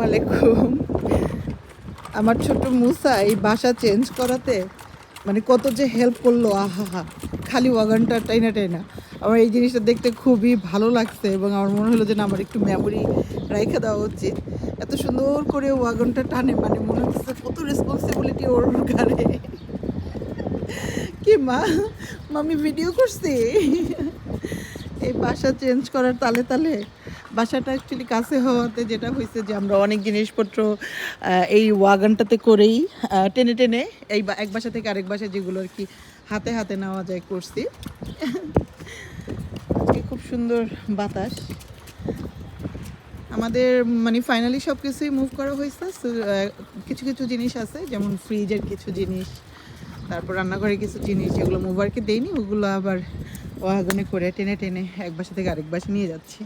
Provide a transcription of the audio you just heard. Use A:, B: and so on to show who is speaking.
A: আলাইকুম। আমার ছোট মুসা এই বাসা চেঞ্জ করাতে মানে কত যে হেল্প করলো, আহা খালি ওয়াগনটা টাইনা টাইনা। আমার এই জিনিসটা দেখতে খুবই ভালো লাগছে এবং আমার মনে হলো যে না, আমার একটু মেমোরি রাইখা দেওয়া উচিত। এত সুন্দর করে ওয়াগনটা টানে, মানে মনে হচ্ছে কত রেসপন্সিবিলিটি ওর ঘাড়ে। কি মা, মামি ভিডিও করছি এই বাসা চেঞ্জ করার তালে তালে। বাসাটা অ্যাকচুয়ালি কাছে হওয়াতে যেটা হয়েছে যে আমরা অনেক জিনিসপত্র এই ওয়াগনটাতে করেই টেনে টেনে এই এক বাসা থেকে আরেক বাসায় যেগুলো আর কি হাতে হাতে নেওয়া যায় করছি। আজকে খুব সুন্দর বাতাস। আমাদের মানে ফাইনালি সব কিছুই মুভ করা হয়েছে। কিছু কিছু জিনিস আছে, যেমন ফ্রিজের কিছু জিনিস, তারপর রান্নাঘরের কিছু জিনিস যেগুলো মুভারকে দেয়নি, ওগুলো আবার ওয়াগনে করে টেনে টেনে এক বাসা থেকে আরেক বাসা নিয়ে যাচ্ছি।